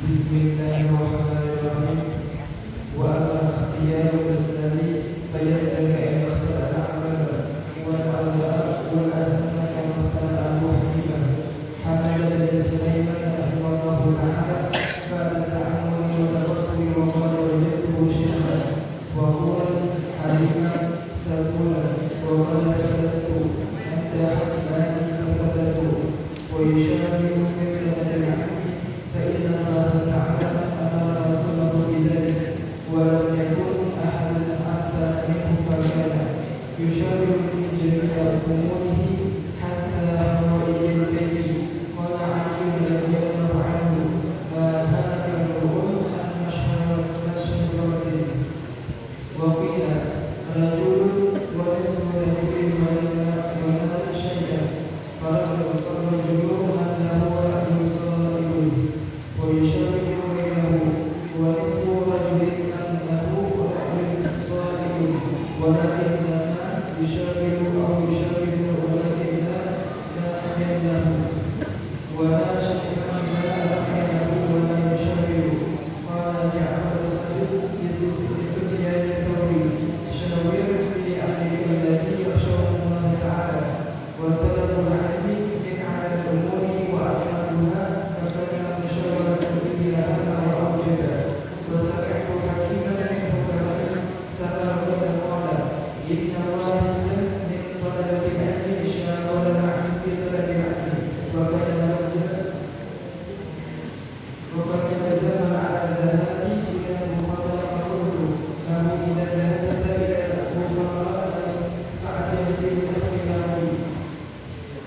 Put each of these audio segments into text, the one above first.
Bismillahirrahmanirrahim. Wa al-ikhtiyar bisnadi fayyadaka al-ikhtiyar al-amal wal-azhar wal-asma al-muhtara al-muhimah hamadan li Sulaiman rahimahullahu ta'ala ba'da ta'ammul wa tawakkul wa qala wajadtuhu shaykhan wa huwa haliman sabula wa qala sadatu anta hakmani fadatu wa yushabihu mithla al-'ilmi فإن الله تعالى أمر رسوله بذلك ولم يكن أحد أكثر منه فكان يشاور في جميع أموره حتى حوائج البيت قال علي رضي الله عنه ما هلك امرؤ عن مشهورة وقيل رجل واسم رجل ولم شيئا فالرجل من له رأي صائب ويشارك بينه واسم رجل أنه رجل صالح ولكنما يشارك أو يشارك ولكنما لا أمل له ولا شك لا أمل له ولا يشارك قال جعفر الصادق لسفيان الثوري شاور لأهل الذي يخشون الله تعالى وطلب العلم من على الأمور وأسبابها فكان مشاورة به أهم وأوجب وسمعت حكيما منه كرائم سمر قال إن واحدا من طلبة العلم شاور معي في طلب العلم وقد لزم على الذهاب إلى المقابلة فقلت له إذا ذهبت إلى المقابلة فاعلم في الاختلاف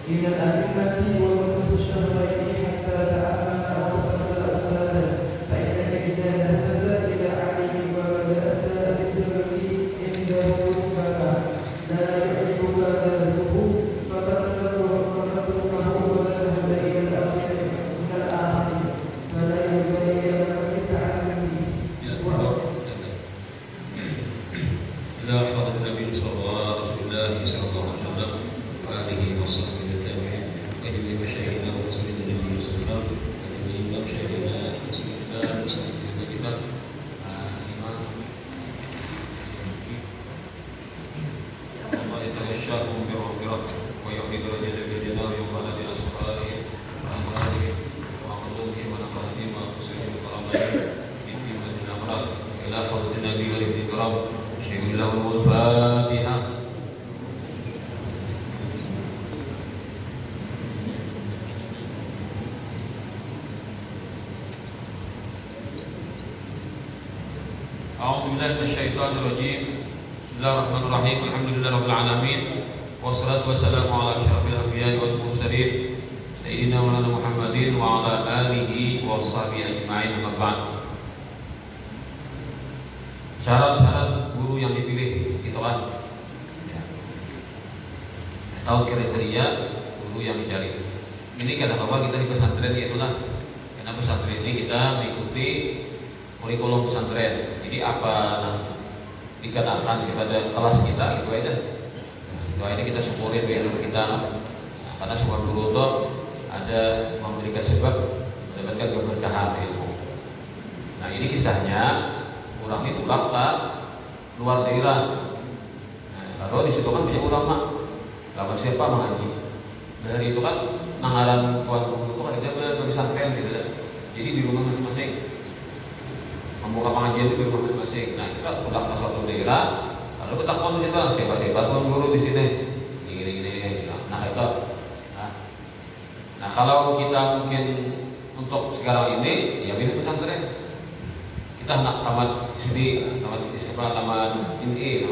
إلى الأئمة ومكث الشهرين حتى تأمن وقت أستاذا فإنك إذا ذهبت إلى علي وبدأت بالسبب عنده ربما لا يعجبك درسه فتتركه وتذهب إلى الآخر من الآخر فلا ينبغي لك في التعلم. إلى حضرة النبي صلى الله عليه وسلم وآله وصحبه التابعين وجميع مشايخنا ومسلمين النبي صلى الله عليه وسلم وجميع مشايخنا ومسلمين ومسلمين kita imam Allah yatawashshahum birahmat wa yu'midu rajulana wa yuqala bi ashabihi rahmatullahi wa qulubihi wa nafatihi wa qusihi wa karamatihi fi madinah amrat ila hadratin nabi wa ikram syahidul fatihah. A'udzubillahi minasyaitonir rajim. Bismillahirrahmanirrahim. Alhamdulillahirabbil alamin. Wassalatu wassalamu ala asyrafil anbiya'i wal mursalin sayyidina wa nabiyina Muhammadin wa ala alihi wa sahbihi ajma'in. Amma ba'd. Syarat-syarat guru yang dipilih itu kan atau kriteria guru yang dicari. Ini kata-kata kita di pesantren itulah. Karena pesantren ini kita mengikuti kurikulum pesantren. Jadi apa dikenakan kepada kelas kita itu aja. Doa ini kita syukurin guru kita. Karena semua guru itu ada memberikan sebab mendapatkan keberkahan ilmu. Nah ini kisahnya orang itu ulah ke luar daerah. Kalau di situ kan punya ulama. Ulama siapa mengaji. Dari itu kan nangaran tuan guru itu kan dia pesantren gitu. Jadi di rumah masing-masing. Membuka pengajian itu di rumah masing-masing. Nah kita udah ke suatu daerah, lalu kita kon kita siapa tuan guru di sini, gini. Nah itu. Nah kalau kita mungkin untuk sekarang ini, ya pilih pesantren. Kita nak tamat SD, tamat ini,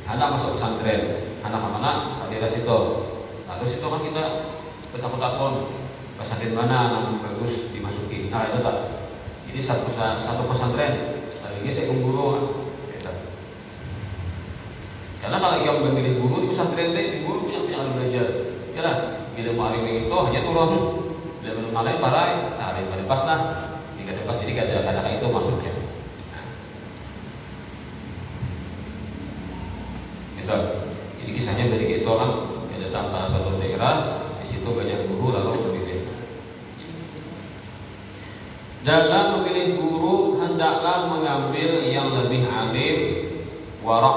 anak masuk pesantren, anak mana daerah situ. Lalu situ kan kita takut-takut pesantren mana yang bagus dimasuki. Nah itu tak. Ini satu pesantren, ini saya guru. Karena kalau yang memilih guru di pesantren itu guru punya alat belajar. Kira bila mau hari itu hanya turun, bila belum malai parai, nah ada pas lah, jika ada pas jadi kadang-kadang itu masuknya. Gitu. Jadi kisahnya dari itu kan datang ke satu daerah, di situ banyak guru lalu memilih. Dalam memilih guru hendaklah mengambil yang lebih alim, warak.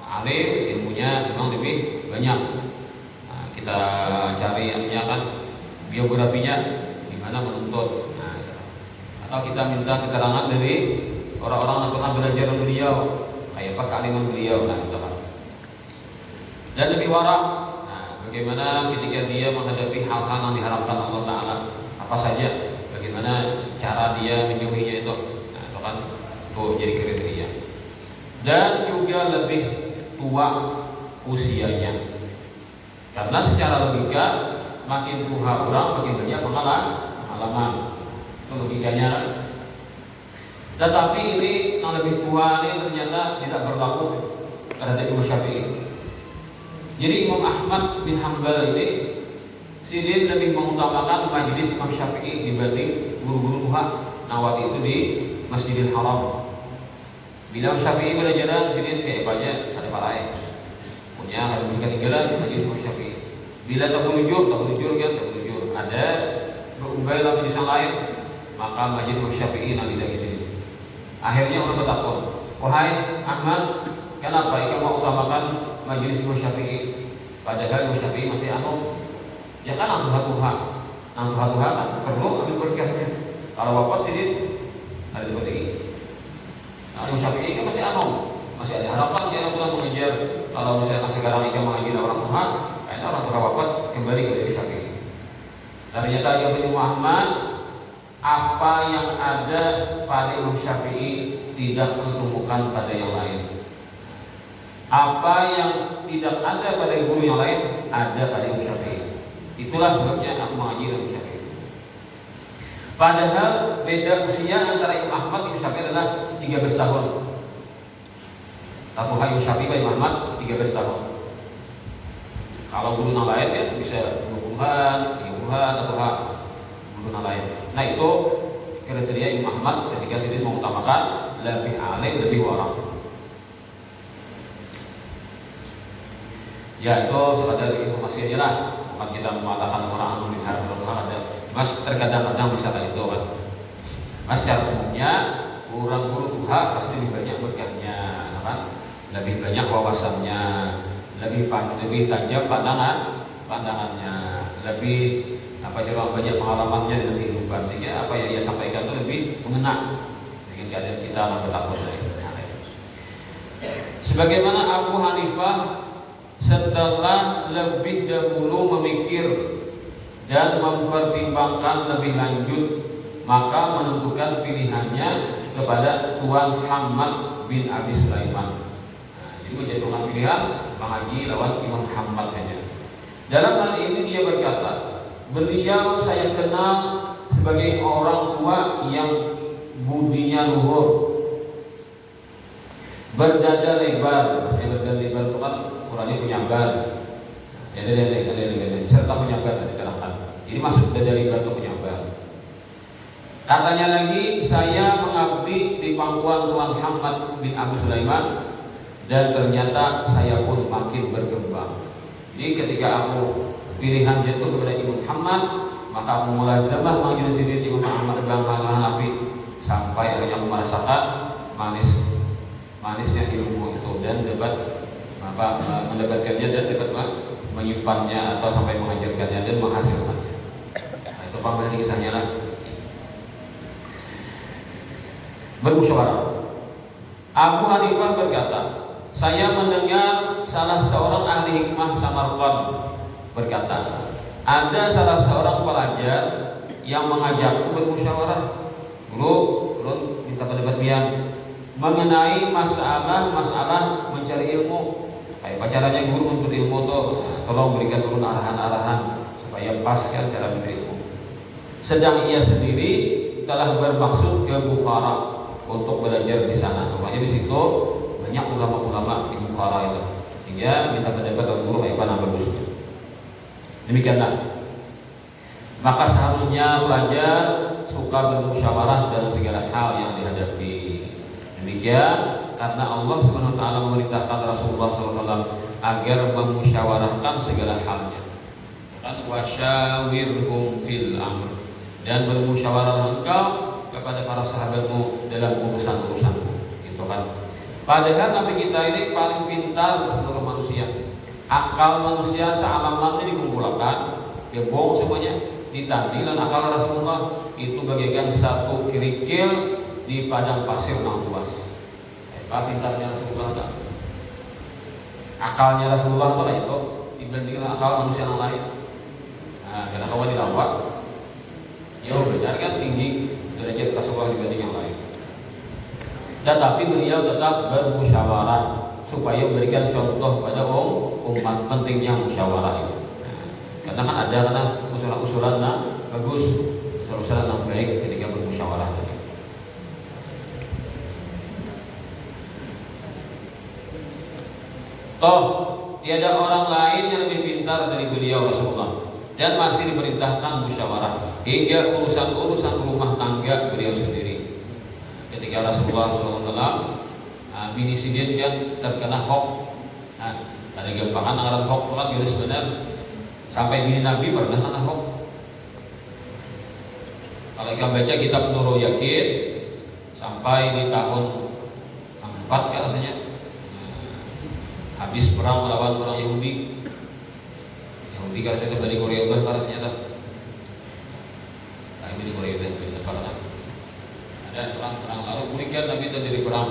Alim ilmunya memang lebih banyak. Nah, kita cari artinya kan biografinya di mana menuntut. Nah, atau kita minta keterangan dari orang-orang yang pernah belajar dari beliau, kayak apa kealiman beliau, nah gitu kan. Dan lebih warak. Nah, bagaimana ketika dia menghadapi hal-hal yang diharapkan Allah Taala, apa saja, bagaimana cara dia menjauhinya itu. Nah, itu kan tuh jadi kriteria. Dan juga lebih tua usianya. Karena secara logika makin tua orang makin banyak pengalaman. Itu logikanya. Tetapi ini yang lebih tua ini ternyata tidak berlaku terhadap Imam Syafi'i. Jadi Imam Ahmad bin Hanbal ini sidin lebih mengutamakan majelis Imam Syafi'i dibanding guru-guru tua nawati itu di Masjidil Haram. Bila Syafi'i belajaran jadi kayak banyak ada parai punya harus ketinggalan majelis Imam Syafi'i. Bila tak berujur kan tak berujur ada berubah lagi di sana lain maka majelis Imam Syafi'i nanti lagi sini. Akhirnya orang bertakwa, wahai Ahmad, kenapa kamu utamakan majelis Imam Syafi'i? Padahal Imam Syafi'i masih ya kan Tuhan kan perlu ambil berkahnya. Kalau wafat sini ada di ini. Nah, Imam Syafi'i kan masih ada harapan dia pulang mengejar. Kalau misalnya sekarang ikan mengaji orang Tuhan, kayaknya orang Tuhan wafat kembali ke Imam Syafi'i. Ternyata yang Imam Ahmad, apa yang ada pada Imam Syafi'i tidak ketemukan pada yang lain. Apa yang tidak ada pada guru yang lain ada pada Imam Syafi'i. Itulah sebabnya aku mengaji Imam Syafi'i. Padahal beda usia antara Imam Ahmad dan Imam Syafi'i adalah 13 tahun. Tapi Imam Syafi'i dan Imam Ahmad 13 tahun. Kalau guru yang lain ya bisa 20-an, 30-an atau guru yang lain. Nah itu kriteria Imam Ahmad ketika sini mengutamakan lebih alim, lebih warak. Ya itu sekadar informasi aja lah. Bukan kita mengatakan orang anu diharap ada. Mas terkadang-kadang bisa kayak itu kan. Mas secara umumnya orang guru Tuhan pasti lebih banyak berkahnya, kan? Lebih banyak wawasannya, lebih tajam pandangannya, lebih banyak pengalamannya dalam kehidupan sehingga apa yang ia sampaikan itu lebih mengena dengan keadaan kita bertakwa. Sebagaimana Abu Hanifah setelah lebih dahulu memikir dan mempertimbangkan lebih lanjut maka menentukan pilihannya kepada Tuan Hamad bin Abi Sulaiman. Nah, jadi menjatuhkan pilihan mengaji lawan Imam Hamad saja. Dalam hal ini dia berkata, beliau saya kenal sebagai orang tua yang budinya luhur, berdada lebar. Maksudnya berdada lebar itu kan kurangnya penyambar, serta penyambar diterangkan. Ini maksud dada lebar itu penyambar. Katanya lagi, saya mengabdi di pangkuan Tuan Hamad bin Abi Sulaiman dan ternyata saya pun makin berkembang. Jadi ketika aku pilihan jatuh kepada Imam Muhammad, maka aku mulazamah majelis sendiri Imam Muhammad dan Hanafi sampai akhirnya aku merasakan manisnya ilmu itu dan mendapatkannya dan dapat menyimpannya atau sampai mengajarkannya dan menghasilkannya. Nah, itu pambahan kisahnya lah. Bermusyawarah. Abu Hanifah berkata, saya mendengar salah seorang ahli hikmah Samarqand berkata, ada salah seorang pelajar yang mengajakku bermusyawarah. Dulu minta pendapat dia mengenai masalah mencari ilmu. Kayak pacarannya guru untuk ilmu tuh, tolong berikan turun arahan-arahan supaya pas kan cara mencari ilmu. Sedang ia sendiri telah bermaksud ke Bukhara untuk belajar di sana. Makanya di situ banyak ulama-ulama di Bukhara itu. Hingga minta pendapat dari guru kayak mana bagusnya. Demikianlah. Maka seharusnya pelajar suka bermusyawarah dalam segala hal yang dihadapi. Demikian karena Allah Subhanahu wa taala memerintahkan Rasulullah SAW agar memusyawarahkan segala halnya. Kan wasyawirhum fil amr, dan bermusyawarah engkau kepada para sahabatmu dalam urusan-urusanmu, gitu kan. Padahal Nabi kita ini paling pintar dari seluruh manusia. Akal manusia sealaman ini dikumpulkan, dia bohong semuanya, ditandingkan akal Rasulullah itu bagaikan satu kerikil di padang pasir yang luas. Hebat pintarnya Rasulullah kan? Akalnya Rasulullah itu dibandingkan akal manusia yang lain. Nah, karena kawan didapat, ya benar kan tinggi derajat Rasulullah dibanding yang lain. Dan tapi beliau tetap bermusyawarah supaya memberikan contoh pada umat pentingnya musyawarah itu. Nah, karena kan ada usulan-usulan bagus, usulan-usulan yang baik ketika bermusyawarah tadi. Toh tiada orang lain yang lebih pintar dari beliau Rasulullah dan masih diperintahkan musyawarah hingga urusan-urusan rumah tangga beliau sendiri. Ketika Rasulullah SAW bini sidin kan terkena hoax, ada gampangan anggaran hoax kan garis benar sampai bini Nabi pernah kena hoax. Kalau kita baca kitab Nurul Yakin sampai di tahun 4 kan rasanya habis perang melawan orang Yahudi kan saya dari Korea Utara kan rasanya dah. Nah ini di Korea Utara di tempat mana? Ada perang lalu kemudian Nabi itu jadi perang.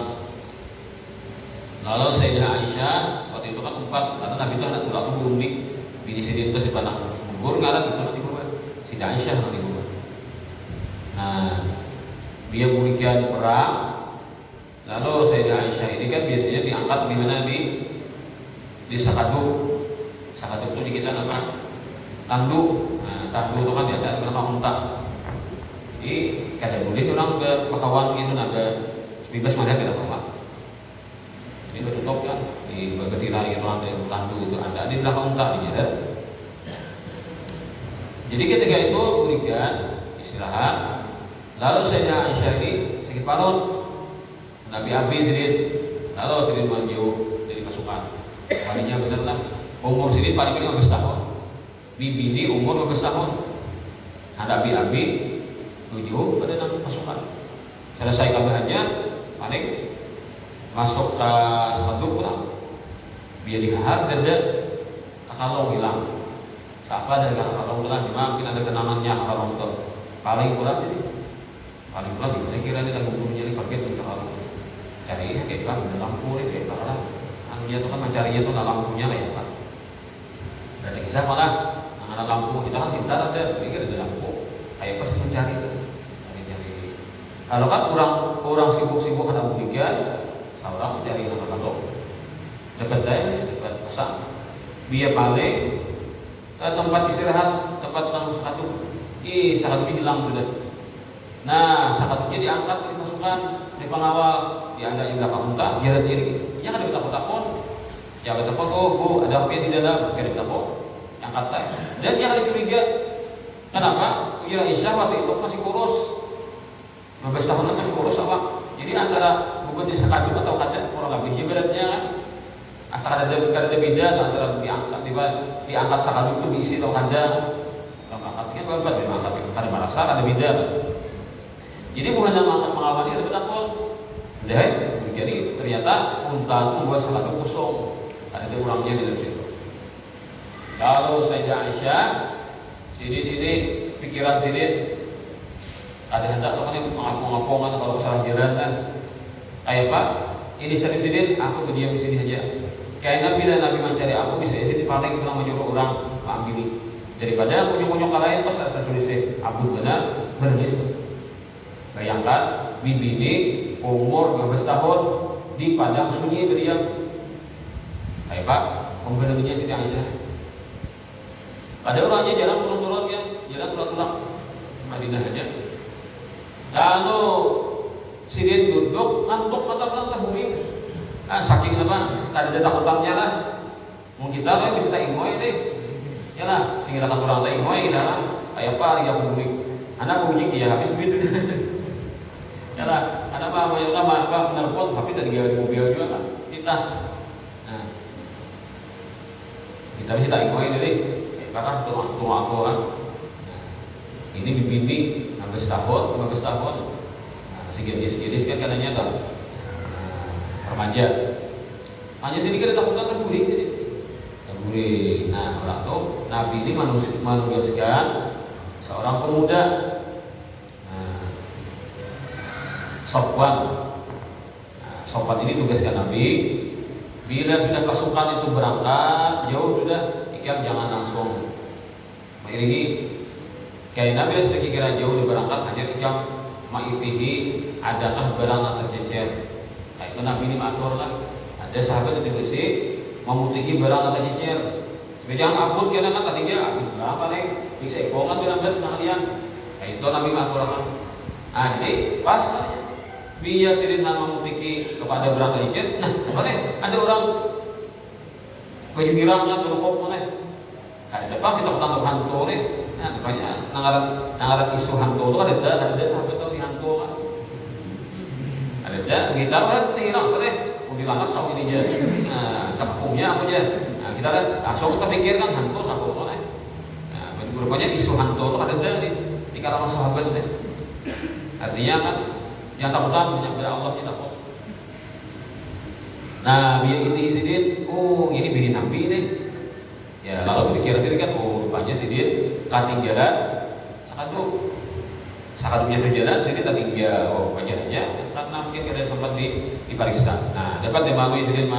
Lalu Sayyidah Aisyah waktu itu kan wafat karena Nabi itu anak tulak tubuh unik bini sidin itu si panah gugur ngaran itu nanti gugur Sayyidah Aisyah nanti gugur. Nah dia kemudian perang. Lalu Sayyidah Aisyah ini kan biasanya diangkat di mana di sakaduk. Sakaduk itu di kita apa? Tanduk. Nah, tanduk itu kan ada di belakang unta. Jadi kadang boleh orang ke pakawan itu ada bebas mana kita bawa. Ini bertutup kan di betina itu ada tanduk itu ada di belakang unta di jalan. Jadi ketika itu berikan istirahat. Lalu Sayyidah Aisyah ini sakit parut. Nabi habis sidin. Lalu sidin maju dari pasukan. Parinya benar lah. Umur sidin paling 15 tahun. Bibini umur 15 tahun. Hadapi abi 7 pada dalam pasukan. Selesai kabahannya paling masuk ke satu pulang. Biar dihar dada kalau hilang. Siapa dari kalau hilang mungkin ada kenangannya kalau itu paling kurang sih. Paling kurang kira-kira ini tanggung jawabnya di paket untuk kalau cari kayak kan ada lampu nih kayak apa anunya tuh kan mencarinya tuh lampunya kayak apa. Berarti kisah mana ada lampu kita kan sintar ada pikir ada lampu kayak pasti mencari cari. Kalau kan orang sibuk-sibuk ada budikan seorang mencari kalau dekat dekat pasang dia balik ke tempat istirahat tempat tanggung satu satu hilang sudah. Nah satunya diangkat di pasukan di pengawal dia ada yang belakang unta jalan diri ya kan kita takut ya kita takut bu ada apa di dalam kita takut yang kata dan dia ada curiga kenapa kira Aisyah waktu itu masih kurus 15 tahunan masih kurus apa jadi antara bukan di sekadut atau kada kurang lebih beratnya asal ada beda antara diangkat sekadut itu diisi atau kada kalau angkatnya berapa dia angkat kada merasa kada beda jadi bukan dalam angkat pengalaman dia tapi takut deh jadi ternyata unta itu buat sekadut kosong ada orangnya di dalam situ. Kalau Sayyidah Aisyah sidin ini pikiran sidin ada hendak tuh kan yang ngapong-ngapongan kalau salah jalan kan kayak apa ini sidin aku berdiam di sini aja kayaknya bila Nabi mencari aku bisa sini paling kurang menyuruh orang ambil daripada aku nyok-nyok lain pas ada tulisnya aku benar bernis bayangkan bibi ini umur 15 tahun di padang sunyi berdiam kayak Pak pembenarannya Siti Aisyah ada orangnya jalan turun-turun ya jalan pulang-pulang Madinah aja lalu sidin duduk ngantuk mata-mata terhubung saking apa tadi ada takutannya lah mau kita lah bisa tak ingoy deh ya lah tinggal akan orang tak ingoy kita kan kayak apa lagi aku beli anak bujik ya habis begitu ya lah anak apa apa menelpon tapi tadi dia di mobil juga kan di tas nah kita bisa tak ingoy deh karena tua aku kan ini bibini 15 tahun si gadis kan katanya kan remaja. Hanya sini kita takutkan terguling jadi. Terguling. Nah, orang tuh Nabi ini menugaskan seorang pemuda. Nah, Sofwan. Nah, Sofwan ini tugaskan Nabi. Bila sudah pasukan itu berangkat jauh sudah, ikan jangan langsung mengiringi. Kayak Nabi sudah kira jauh di berangkat hanya ikan ma'itihi adakah barang yang tercecer. Kayak itu Nabi ini matur lah. Ada sahabat yang bersih memutiki barang yang tercecer. Jangan abut karena kan tadi dia abut berapa nih? Bisa ikongan bilang kalian. Kayak itu Nabi matur kan. Ah jadi pas biar sirin memutiki kepada barang tercecer. Nah, apa nih? Ada orang baju girang kan terukop mana? Ada pas kita ketangkap hantu nih. Nah, banyak nangaran isu hantu itu ada sahabat tahu di hantu kan. Ada kita kan hirang apa nih? Dilanggar sama ini aja. Nah, sama hukumnya apa aja. Nah, kita langsung kita pikirkan hantu sama apa nih. Nah, rupanya isu hantu itu ada di kalangan sahabat nih. Artinya kan yang takutan banyak dari Allah kita takut. Nah, biar ini oh ini bini Nabi nih. Ya, lalu dikira sini kan rupanya sidin ketinggalan sakat punya jalan sini tertinggal wajarnya karena mungkin kita sempat diperiksa. Nah, dapat dimamui sidin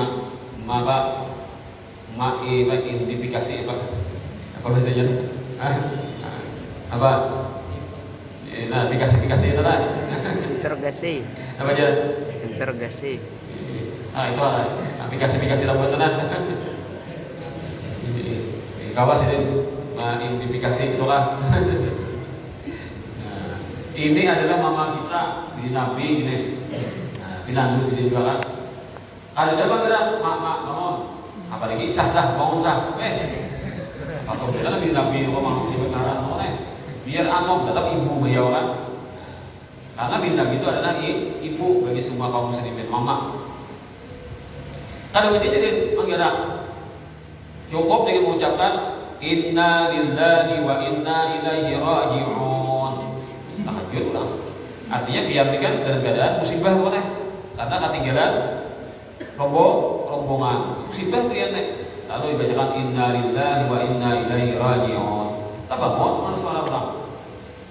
identifikasi apa bahasanya apa nah dikasih itu lah Interogasi. apa aja Interogasi. itu aplikasi tambah tenang kawas ini identifikasi itu lah. Nah, ini adalah mama kita di Nabi ini. Nah, bilang sini juga kan. Ada apa gerak mak bangun. Apalagi sah bangun sah. Atau bilang di Nabi ngomong di perkara biar anom tetap ibu beliau kan. Karena bin Nabi itu adalah ibu bagi semua kaum muslimin, mama. Kalau ini sini menggerak cukup dengan mengucapkan inna lillahi wa inna ilaihi raji'un. Tahajud ulang. Artinya biar kan dalam keadaan musibah boleh. Karena ketinggalan rombongan. Musibah dia nih. Lalu dibacakan inna lillahi wa inna ilaihi raji'un. Tabangun mana suara orang.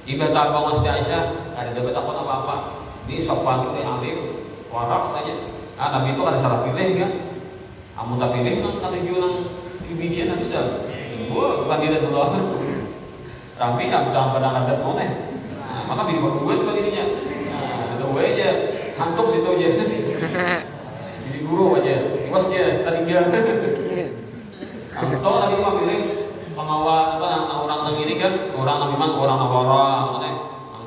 Ibadah tabangun Siti Aisyah ada dapat takut apa-apa. Ini sopan itu yang alim warak katanya. Nabi itu ada salah pilih kan. Kamu tak pilih kan kata jualan bini dia bisa. Gua bagi dia dulu. Ramai nak bertahan pada ada mana. Maka bini gue itu begininya. Nah, itu gue aja hantuk situ aja. Jadi guru aja. Iwas dia tertinggal. Atau tadi mah pilih pengawal orang ini kan orang memang orang Nawara mana yang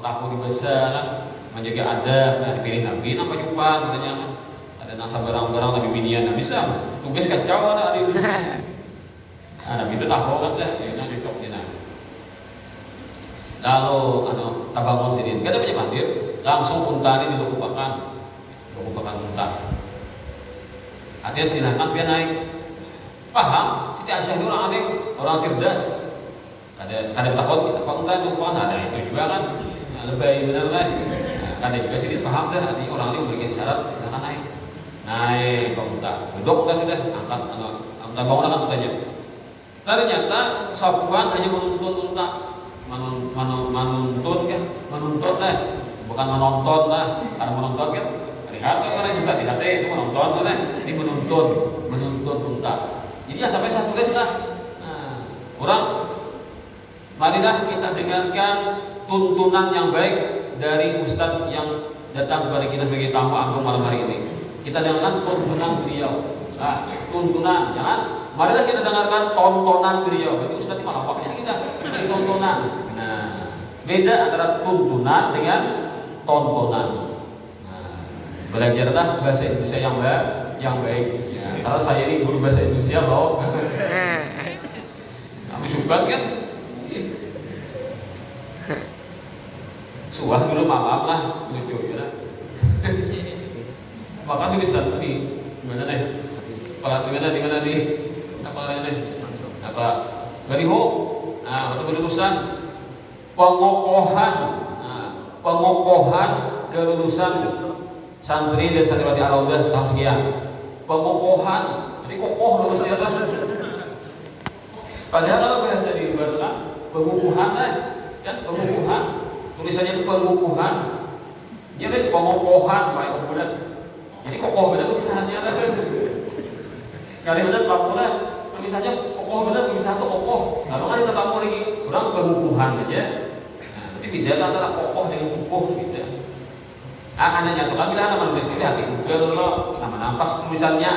tahu di bahasa kan menjaga adab. Nah dipilih Nabi apa jumpa katanya kan. Ada nasa barang-barang Nabi binian. Nah bisa tugas kacau ada hari ini. Nah, Nabi itu tahu kan dah, ya cocok dia. Lalu tabangun sini, kita punya bandir, langsung unta ini dilupakan unta. Artinya silakan dia naik. Paham? Siti Aisyah itu orang alim, orang cerdas. Ada takut apa unta dilupakan ada itu juga kan. Nah, lebih benar lah. Ada juga sih paham dah, artinya orang alim memberikan syarat silakan naik ke unta. Duduk unta sudah angkat unta bangun kan untanya. Lalu ternyata Sofwan hanya menuntut unta, menuntut lah, bukan menonton lah. Karena menonton kan, lihat orang unta di hati itu menonton lah. Ini menuntut unta. Jadi ya sampai saya tulis lah. Nah, orang, marilah kita dengarkan tuntunan yang baik dari Ustadz yang datang kepada kita sebagai tamu agung malam hari ini. Kita dengarkan tuntunan beliau. Nah, tuntunan, jangan. Marilah kita dengarkan tontonan beliau. Berarti Ustaz ini malah pakainya kita ini tontonan. Nah, beda antara tuntunan dengan tontonan. Nah, belajarlah bahasa Indonesia yang baik. Ya, kalau saya ini guru bahasa Indonesia loh. Kami suka kan? Suah dulu maaf lah, lucu ya. Maka tulisan tadi gimana nih? Di mana nih? Apa ini? Apa? Baliho. Nah, atau berurusan pengokohan kelulusan santri dan santriwati Ar-Raudhah tahun sekian. Pengokohan, jadi kokoh lulusnya tuh. Padahal kalau bahasa di luar kan pengukuhan kan pengukuhan. Tulisannya itu pengukuhan. Dia nulis pengokohan, baik kemudian. Jadi kokoh benar tulisannya lah. Kali benar kamu lah. Tulisannya kokoh benar tulisan itu kokoh. Kalau kan kita kamu lagi orang pengukuhan aja. Nah, tapi beda antara kokoh dengan kukuh gitu. Hanya nyatukan bila nama nulis ini hati Google loh, nama pas tulisannya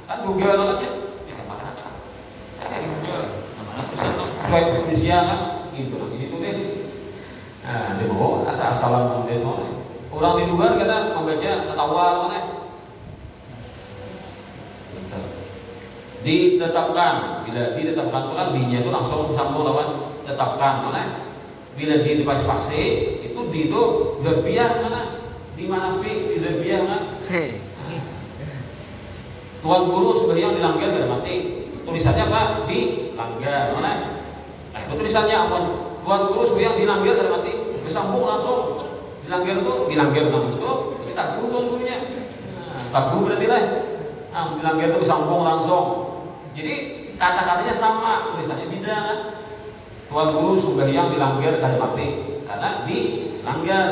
kan Google namanya. Bisa mana aja. Kayak di Google, nama tulisan loh. Sesuai Indonesia kan, itu lagi ditulis. Nah, dia mau asal-asalan nulis mana. Orang di luar kata membaca ketawa mana. Ditetapkan, bila ditetapkan itu kan dinya itu langsung sambung lawan tetapkan mana. Bila di spasi itu di itu berbiah mana. Di mana fi di lebih kan tuan guru sembahyang dilanggar gak mati tulisannya apa dilanggar mana nah itu tulisannya apa tuan guru sembahyang dilanggar gak mati bersambung langsung dilanggar namanya itu jadi tabu tuan gurunya tabu berarti lah dilanggar itu bersambung langsung jadi kata-katanya sama tulisannya beda kan tuan guru sembahyang dilanggar gak mati karena dilanggar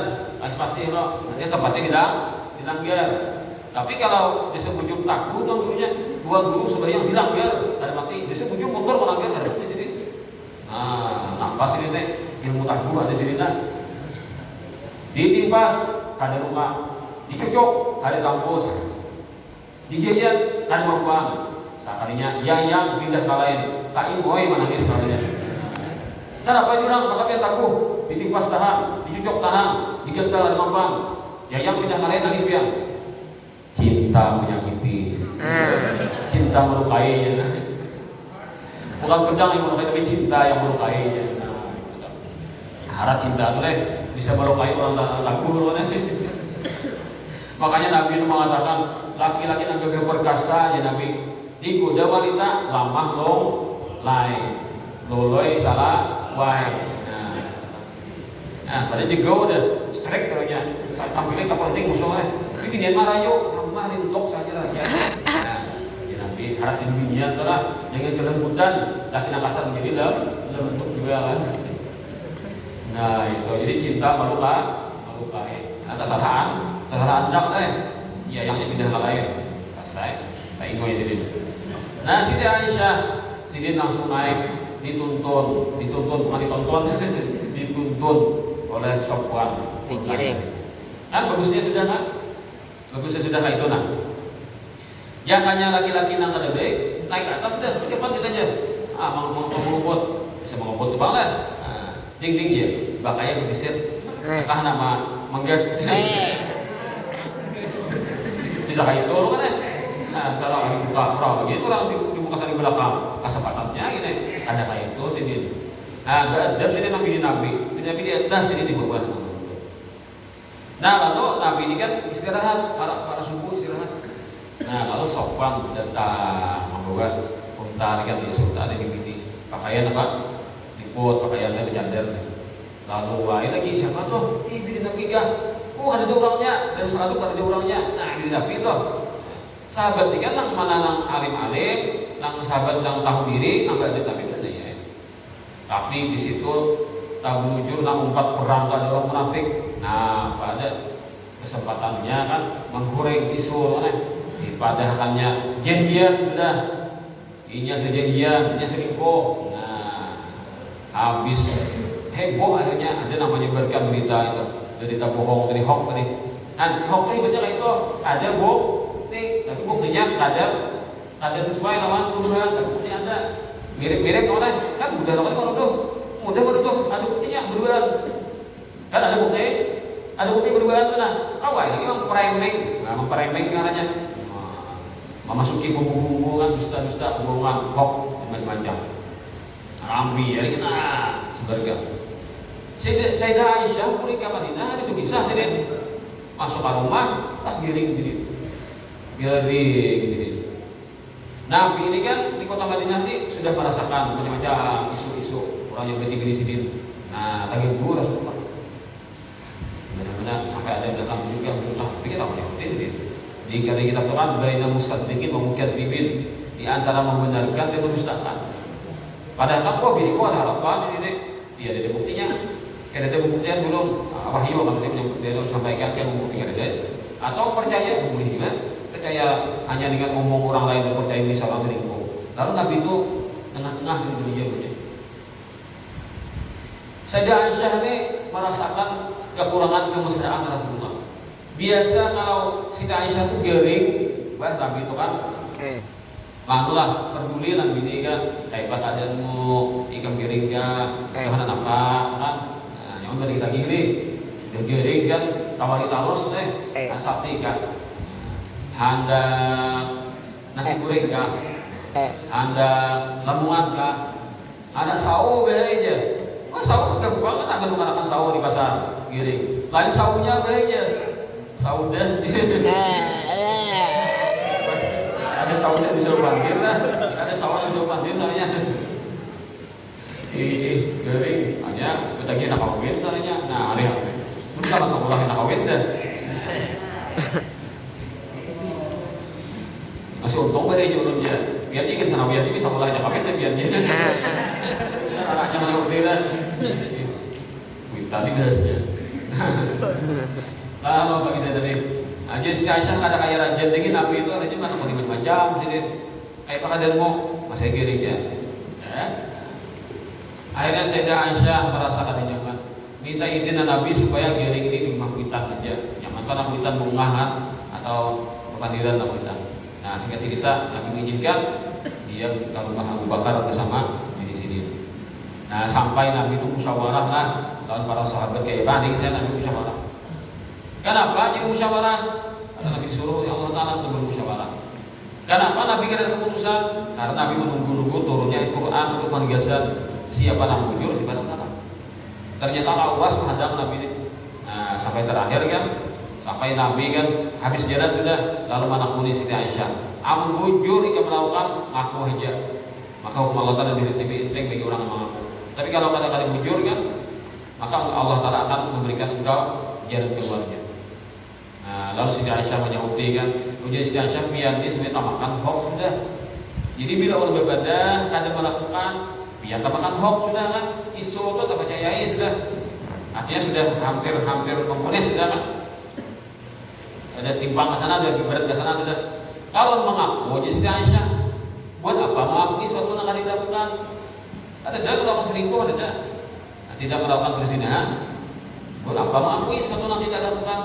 pasti loh, nanti tempatnya dilanggar. Tapi kalau disebut takbu tuan gurunya, tuan guru sembahyang dilanggar, ada mati. Disebut motor melanggar, ada mati jadi. Nah, nampak sini teh ilmu takbu ada sini nah. Ditimpas, ada luka. Dikecok, ada kampus. Digigit, ada mampuan. Sekalinya yang pindah ke lain, tak imoy menangis sekalinya. Kenapa jurang? Masa takbu? Ditimpas tahan, dicucok tahan, digental ada mampan. Yang pindah ke lain nangis biang. Cinta menyakiti, cinta melukainya. Bukan pedang yang melukai, tapi cinta yang melukainya. Harap cinta itu deh bisa melukai orang lagu nanti. Makanya Nabi itu mengatakan laki-laki yang gagah perkasa ya Nabi. Digoda wanita lamah long lain, loloi salah wae. Nah, tadi digo udah strike terusnya. Tampilnya tak penting musuhnya. Tapi dia marah yuk, hamba rintok saja lah ya. Nah, ya Nabi harap di dunia adalah jangan kelembutan, laki kasar menjadi lembut juga kan. Nah itu jadi cinta melukai. Atas kesalahan dak ya yang pindah ke lain. Kasai, tak ingat jadi. Nah Siti Aisyah, Siti langsung naik, dituntun bukan ditonton, dituntun oleh Sofwan dikirim. Kan bagusnya sudah kan? Bagusnya sudah kayak itu nah. Ya hanya laki-laki nang ada naik ke atas sudah cepat kita aja. Mau mengumpul bisa mengumpul tuh lah. Ding ya, bakaya bergeser. Kah nama menggas. Bisa kayak itu kan? Nah, salah lagi buka orang begitu orang dibuka di belakang kesempatannya gini. Ada kayak itu sini. Nah, beradab sini Nabi di atas sini di bawah. Nah, lalu Nabi ini kan istirahat, para subuh istirahat. Nah, lalu Sofwan datang membawa unta kan dia unta ada di bini. Pakaian apa? Liput, pakaiannya bercadar. Lalu wahai lagi siapa tuh? Bini Nabi kah? Ada orangnya, dan satu ada orangnya. Nah, bini Nabi tuh. Sahabat ini kan mana nang alim-alim, nang sahabat nang tahu diri, nang ada Nabi ada ya. Tapi di situ tahu jujur nang umpat perang ada orang munafik. Nah, pada kesempatannya kan menggoreng isu dipadahannya janjian sudah. Inya sudah janjian, inya selingkuh. Nah, habis heboh akhirnya ada namanya berita berita bohong dari hoax tadi. Nah, hoax ini betul itu ada bukti, tapi buktinya kadar sesuai lawan tuduhan, tapi buktinya ada mirip-mirip orang kan mudah lawan mudah menuduh, ada buktinya berduaan. Kan ada bukti berduaan mana? Kawan ini memperemeng caranya. Memasuki bumbu-bumbu kan dusta-dusta, bohongan, hoax dan macam-macam. Rambi, jadi kita sebarga. Sayyidah Aisyah pulang ke Madinah ada tuh kisah sini. Masuk ke rumah, pas giring jadi. Nabi ini kan di kota Madinah ini sudah merasakan macam-macam isu-isu orang yang berdiri di sini. Nah, lagi Bu Rasulullah. Benar-benar sampai ada yang bilang Di kitab Tuhan baina musaddiqin wa mukadzibin, di antara membenarkan dan mendustakan. Padahal kan kok bini kok ada harapan ini dia ada buktinya. Karena ada buktian belum wahyu akan dia sampaikan ke membuktikan saja. Atau percaya boleh juga, percaya hanya dengan ngomong orang lain dan percaya ini salah selingkuh. Lalu Nabi itu tengah-tengah di dunia begini. Sayyidah Aisyah ini merasakan kekurangan kemesraan Rasulullah. Biasa kalau Siti Aisyah itu gering, wah Nabi itu kan manulah peduli lah bini kan, kayak keadaanmu, ikam gering kan, tahanan apa kan, nah, yang dari kita gini, sudah gering kan, tawari talos kan sate kan, handang nasi goreng kan, handang lamungan kan, ada sawo aja, wah sawo gak banget, ada mengadakan sawo di pasar giring, lain sawunya aja. Saudah, ada saudah disuruh panggil lah, ada sawah disuruh panggil namanya. Garing, hanya ketagi nak kawin namanya. Nah, hari pun kalau sekolah nak kawin dah. Masih untung bahaya jurun dia. Biar dia kan sanawian ini sekolah nak kawin dah biar dia. Anaknya mana berderan. Tadi gasnya. Lama bagi saya tadi. Aja si Aisyah kada kayak raja dengan Nabi itu aja mana mau macam sini. Kayak pakai demo masih giring ya. Akhirnya Sayyidah Aisyah merasa kada nyaman. Minta izin Nabi supaya giring ini di rumah kita aja. Nyaman kan kita mengahan atau kepandiran kita. Nah, singkat cerita Nabi mengizinkan dia ke rumah Abu Bakar bersama di sini. Nah, sampai Nabi itu musyawarah lah lawan para sahabat kayak banding saya Nabi musyawarah. Kenapa jadi musyawarah? Karena Nabi disuruh ya Allah Ta'ala untuk bermusyawarah. Kenapa Nabi kena keputusan? Karena Nabi menunggu-nunggu turunnya Al-Quran untuk menegaskan siapa yang jujur, siapa yang salah. Ternyata awas menghadap Nabi ini. Nah, sampai terakhir kan, sampai Nabi kan habis jalan sudah, lalu menakuni Siti Aisyah. Amun jujur jika melakukan ngaku aja, maka hukum Allah Ta'ala lebih enteng bagi orang yang mengaku. Tapi kalau kadang-kadang jujur kan, maka Allah Ta'ala akan memberikan engkau jalan keluarnya. Nah, lalu Siti Aisyah menyahuti kan, ujian Siti Aisyah biar dia sebenarnya makan hoax sudah. Jadi bila orang beribadah ada melakukan, biar makan hoax sudah kan, isu itu tak percayai sudah. Artinya sudah hampir komponis sudah kan. Ada timpang ke sana, ada berat ke sana sudah. Kalau mengaku, ujian Siti Aisyah, buat apa mengakui suatu yang akan dilakukan? Ada dah melakukan selingkuh, ada dah. Nah, tidak melakukan perzinahan, buat apa mengakui suatu yang tidak dilakukan?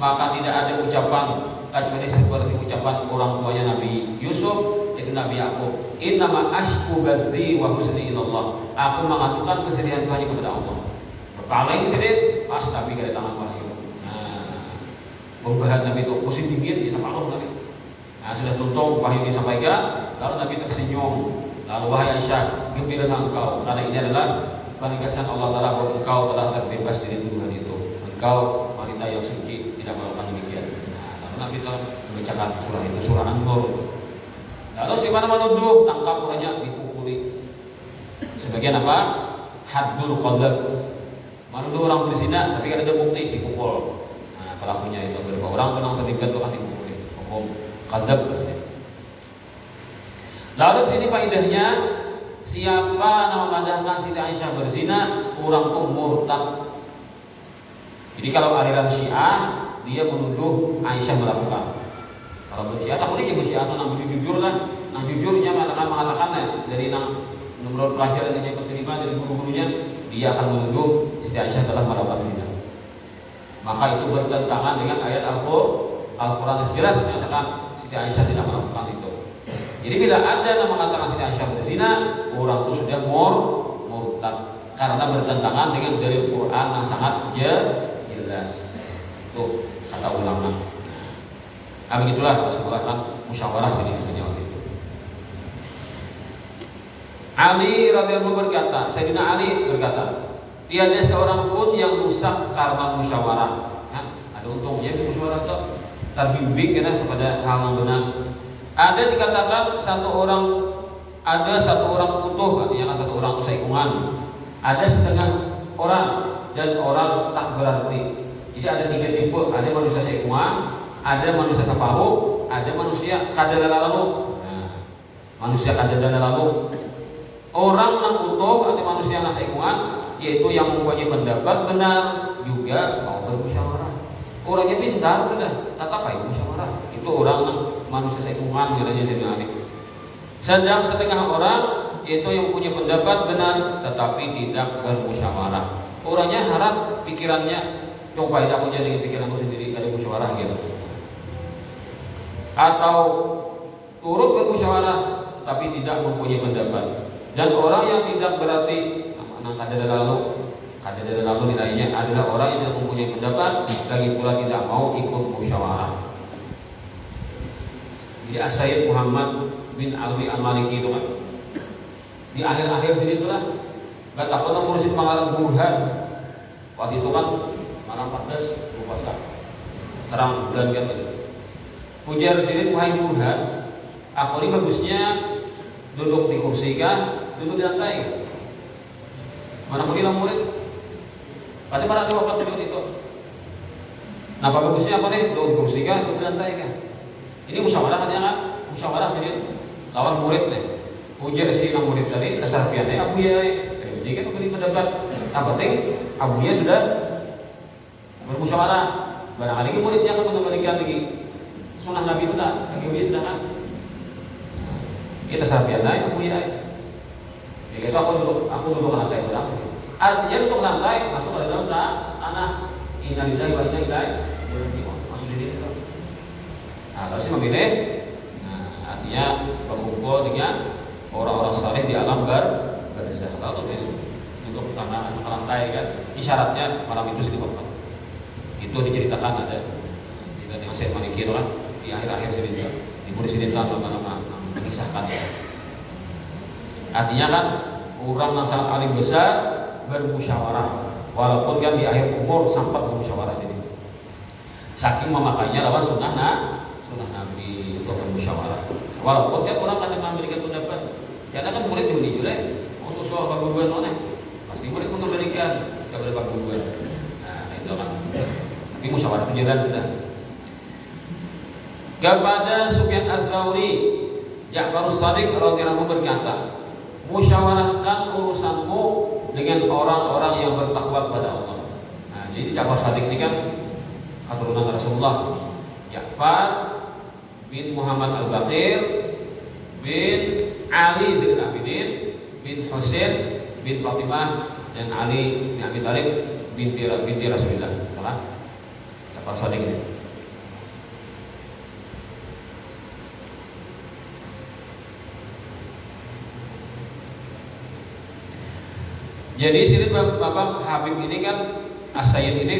Maka tidak ada ucapan kecuali seperti ucapan orang tuanya Nabi Yusuf, itu Nabi Yakub. Innama ashku bathi wa husni ilallah. Aku mengadukan kesedihanku hanya kepada Allah. Paling sedih pas Nabi dari tangan wahyu. Nah, pembahasan Nabi itu musim dingin kita maklum Nabi. Nah, sudah tuntung wahyu disampaikan, lalu Nabi tersenyum. Lalu wahai Aisyah, gembiralah engkau karena ini adalah penegasan Allah Taala bahwa engkau telah terbebas dari tuduhan itu. Engkau wanita yang suci, tidak melakukan demikian. Nah, lalu Nabi telah membacakan surah itu, surah An-Nur. Lalu si mana menuduh, tangkap orangnya, dipukuli. Sebagian apa? Haddul qadzaf. Menuduh orang berzina, tapi kan ada bukti, dipukul. Nah, pelakunya itu beberapa orang yang terlibat itu kan dipukuli. Hukum qadzaf. Lalu di sini faedahnya, siapa yang memandangkan Siti Aisyah berzina, orang itu murtad. Jadi kalau aliran Syiah dia menuduh Aisyah melakukan. Kalau Syiah tak boleh jadi Syiah atau nang jujur lah, nang jujurnya mengatakan dari menurut pelajaran yang diterima dari guru-gurunya, dia akan menuduh Siti Aisyah telah melakukan zina. Maka itu bertentangan dengan ayat Al-Quran yang jelas menyatakan Siti Aisyah tidak melakukan itu. Jadi bila ada yang mengatakan Siti Aisyah berzina, orang itu sudah murtad karena bertentangan dengan dari Quran yang sangat jelas. Tuh kata ulama. Nah, begitulah Rasulullah kan musyawarah jadi misalnya waktu itu. Ali radhiyallahu berkata, Sayyidina Ali berkata, tiada seorang pun yang rusak karena musyawarah. Ya, ada untungnya di musyawarah itu terbimbing kepada hal yang benar. Ada dikatakan ada satu orang utuh, artinya satu orang itu seikungan. Ada setengah orang dan orang tak berarti. Jadi ada tiga tipe, ada manusia seikungan, ada manusia separuh, ada manusia kadadala lalu. Nah, manusia kadadala lalu. Orang yang utuh atau manusia yang seimbang, yaitu yang mempunyai pendapat benar juga mau bermusyawarah. Orangnya pintar sudah, tetap aja musyawarah. Itu orang yang manusia seimbang katanya Sayyidina Ali. Sedang setengah orang yaitu yang punya pendapat benar tetapi tidak bermusyawarah. Orangnya harap pikirannya coba aku jadi pikiranku sendiri dari musyawarah gitu. Atau turut bermusyawarah tapi tidak mempunyai pendapat. Dan orang yang tidak berarti kadada lalu nilainya adalah orang yang tidak mempunyai pendapat lagi pula tidak mau ikut musyawarah. Di As-Sayyid Muhammad bin Alwi Al-Maliki itu kan di akhir-akhir sini itulah katakanlah mursyid pengarang Burhan waktu itu kan malam 14 puasa terang bulan kan gitu. Ujar sini wahai Burhan, aku ini bagusnya duduk di kursi kah, duduk di lantai? Mana aku bilang murid? Berarti para ada waktu duduk itu. Nah, apa bagusnya apa nih? Duduk di kursi kah, duduk di lantai kah? Ini musyawarah kan ya kan? Musyawarah sini lawan murid nih. Ujar si murid tadi kesapiannya Abu ya. Jadi kan beri pendapat. Yang penting Abu ya sudah bermusyawarah. Barangkali muridnya akan mengembalikan lagi sunnah Nabi itu dah, Abu ya sudah kan. Kita sapian naik Abu ya. Jadi itu aku duduk ke lantai berapa? Artinya duduk ke lantai masuk ke dalam tanah. Innalillahi wa inna ilaihi raji'un. Masuk di situ. Nah, kalau sih memilih, nah, artinya berkumpul dengan orang-orang saleh di alam barzakh. Lalu untuk tanah ke lantai kan, isyaratnya malam itu sedih banget. Itu diceritakan ada di Syekh Maliki kan di akhir-akhir sini juga di murid sini nama mengisahkan. Artinya kan orang yang sangat alim besar bermusyawarah, walaupun kan di akhir umur sempat bermusyawarah sini. Saking memakainya lawan sunnah Nabi untuk bermusyawarah. Walaupun kan orang kadang memberikan pendapat, karena kan murid diberi juga, untuk soal baguruan mana, pasti murid mengembalikan kepada baguruan. Nah itu kan, tapi musyawarah itu jalan sudah. Kepada Sufyan Az-Tsauri, Ja'far As-Shadiq radhiyallahu berkata, musyawarahkan urusanmu dengan orang-orang yang bertakwa kepada Allah. Nah jadi Ja'far As-Shadiq ini kan keturunan Rasulullah. Ja'far bin Muhammad Al-Baqir bin Ali Zainal Abidin bin Husain bin Fatimah dan Ali bin Abi Thalib binti Rasulullah. Salah? Ja'far Shadiq ini. Jadi sini Bapak Habib ini kan As-Sayyid ini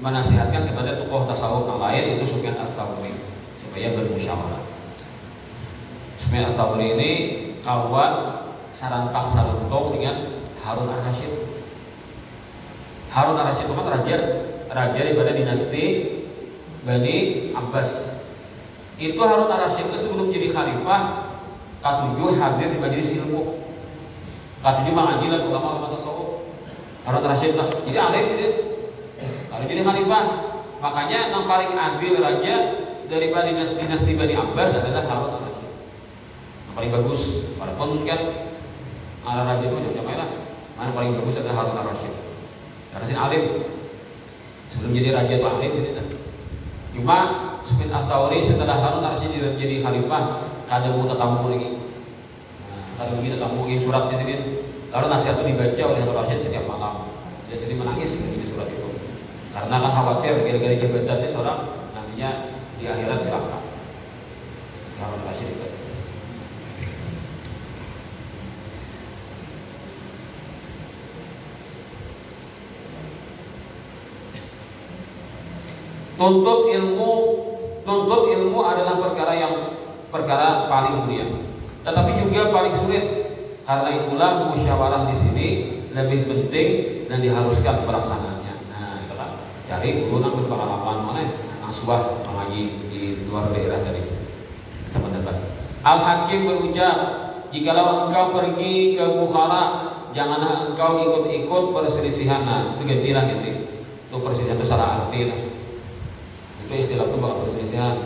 menasihatkan kepada tokoh tasawuf yang lain itu Sufyan Ats-Tsauri supaya bermusyawarah. Sufyan Ats-Tsauri ini kawan sarantang saruntung dengan Harun Ar-Rasyid. Harun Ar-Rasyid itu kan raja daripada dinasti Bani Abbas. Itu Harun Ar-Rasyid itu sebelum jadi khalifah ke-7 hadir di majelis ilmu. Ke-7 mengajilan ulama tasawuf. Harun Ar-Rasyid lah. Jadi alim dia. Kalau jadi khalifah, makanya yang paling adil raja daripada dinasti Bani Abbas adalah Harun Ar-Rasyid. Yang paling bagus, walaupun kan raja itu macam-macam lah. Mana paling bagus adalah Harun Ar-Rasyid. Karena si alim. Sebelum jadi raja itu alim gitu. Cuma Sufyan Ats-Tsauri setelah Harun Ar-Rasyid jadi khalifah, kadang mau tetamu lagi. Kadang kita tetamu ingin suratnya jadi. Lalu nasihat itu dibaca oleh Harun Ar-Rasyid setiap malam. Dia jadi menangis begini surat itu. Karena kan khawatir gara-gara jabatannya seorang nantinya di akhirat celaka. Harun Ar-Rasyid itu. Tuntut ilmu adalah perkara paling mulia, tetapi juga paling sulit. Karena itulah musyawarah di sini lebih penting dan diharuskan pelaksanaannya. Nah, itu kan cari guru yang berpengalaman mana yang suah mengaji di luar daerah tadi. Teman-teman. Al-Hakim berujar, jikalau engkau pergi ke Bukhara, janganlah engkau ikut-ikut perselisihan. Nah, itu ganti. Itu perselisihan itu salah arti lah. Itu istilah itu bakal perselisihan. perselisihan.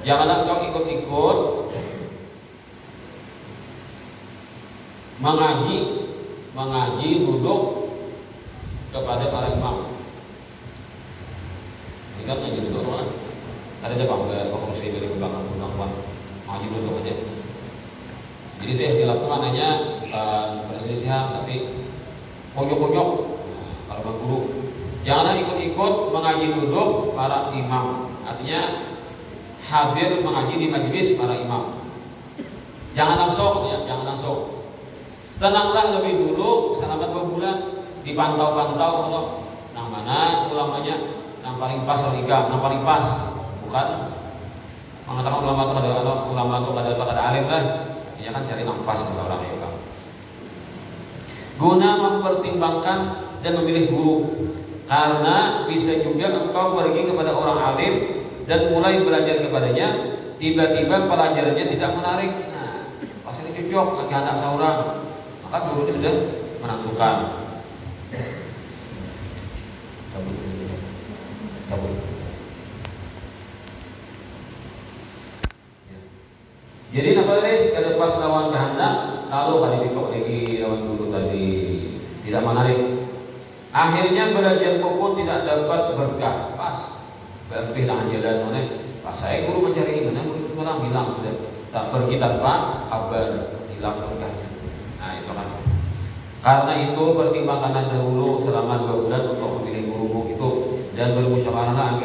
Janganlah engkau ikut-ikut mengaji duduk kepada para imam. Ini kan ngaji duduk mana? Tadi ada bangga kursi dari belakang ngaji duduk aja. Jadi itu istilah itu maknanya bukan perselisihan tapi konyok-konyok. Kalau bang guru, janganlah ikut-ikut mengaji duduk para imam. Artinya hadir mengaji di majelis para imam. Jangan langsung ya, jangan langsung. Tenanglah lebih dulu selama 2 bulan, dipantau-pantau nah mana ulamanya, yang paling pas logika, yang paling pas, bukan mengatakan ulama itu pada alim kan, ya kan cari yang pas pada orang itu. Guna mempertimbangkan dan memilih guru, karena bisa juga engkau pergi kepada orang alim dan mulai belajar kepadanya, tiba-tiba pelajarannya tidak menarik. Nah, pas ini cocok lagi anak seorang, maka guru ini sudah menentukan. Cabut. Jadi apa tadi? Kalau pas lawan kehendak, lalu kali ditok lagi lawan guru tadi tidak menarik. Akhirnya belajar pun tidak dapat berkah. Pas berarti tangan jalan mana? Pas saya guru mencari gimana? Guru malah bilang tak pergi tanpa kabar, hilang berkahnya. Nah itu kan. Karena itu pertimbangkanlah dahulu selama 2 bulan untuk memilih gurumu itu dan bermusyawarahlah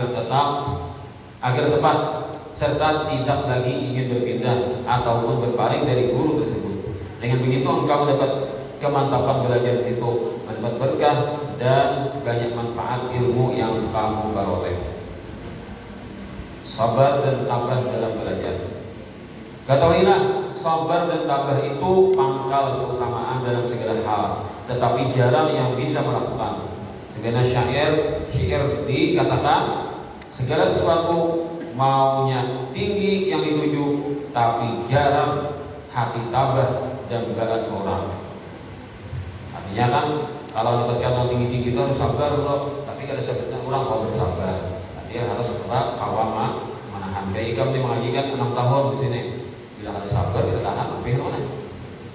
agar tepat serta tidak lagi ingin berpindah ataupun berpaling dari guru tersebut. Dengan begitu engkau mendapat kemantapan belajar di situ, mendapat berkah dan banyak manfaat ilmu yang kamu peroleh. Sabar dan tabah dalam belajar. Ketahuilah, sabar dan tabah itu pangkal keutamaan dalam segala hal, tetapi jarang yang bisa melakukan. Sebagaimana syair dikatakan, segala sesuatu maunya tinggi yang dituju, tapi jarang hati tabah dan berat orang. Artinya kan kalau dapatkan yang tinggi-tinggi itu harus sabar loh, tapi kalau sebetulnya orang mau bersabar, dia harus tetap kawama menahan. Kayak ikam dia mengajikan 6 tahun di sini, bila ada sabar kita tahan, lebih mana?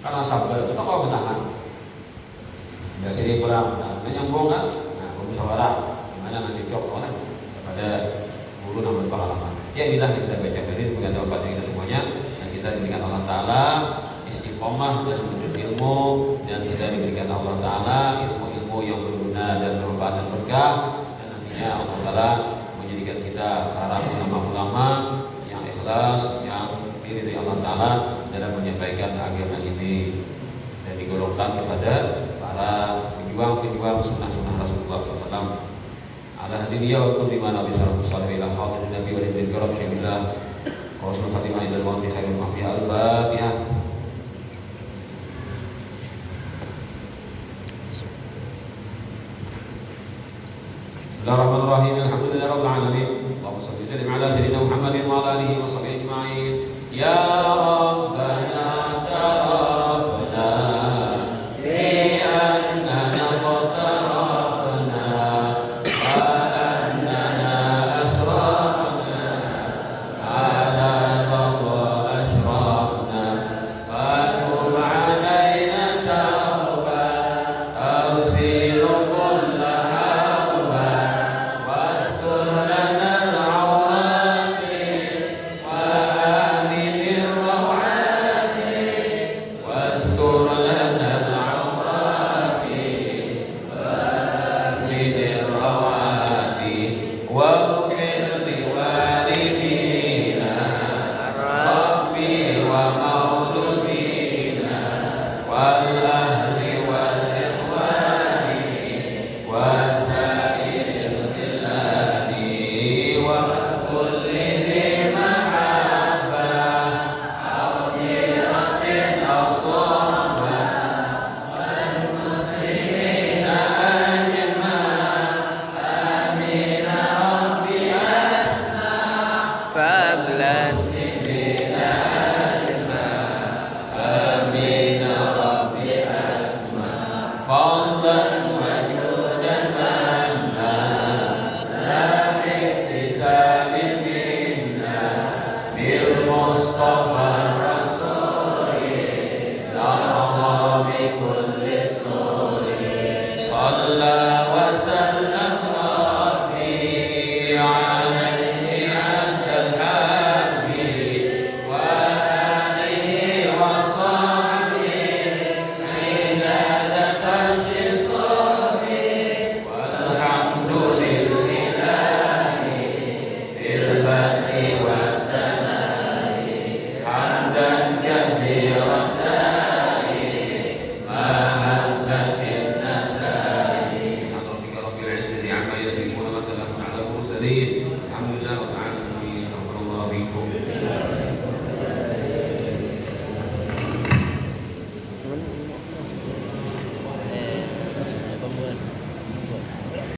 Karena sabar itu kau menahan. Dari sini pulang, nah nyambung kan? Nah, bermusyawarah, gimana nanti jawab orang kepada guru namun pengalaman. Ya inilah yang kita baca dari bukan obatnya kita semuanya, yang kita diberikan Allah Taala istiqomah dan menuntut ilmu, dan kita diberikan Allah Taala ilmu-ilmu yang berguna dan bermanfaat dan berkah, dan nantinya Allah Taala menjadikan kita para ulama-ulama yang ikhlas, yang diridhai Allah Taala dalam menyampaikan agama ini dan digolongkan kepada para pejuang-pejuang sunnah-sunnah Rasulullah SAW. Ala hadiriya wa kulli ma nabi sallallahu alaihi wa sallam nabi wa lidin karam syaibillah wa rasul khatimah idal mawti khairul mahfiya al-fatihah. Bismillahirrahmanirrahim. Alhamdulillahi rabbil alamin. Allahumma shalli wa sallim ala sayyidina Muhammadin wa ala alihi wa sahbihi ajma'in. Ya Rabbana tarafna bi annana qatarafna wa annana asrafna ala qadha asrafna wa tub alaina tawba awsil kulla hawba wastur lana al-awaqi wa amin ar-raw'an tadrib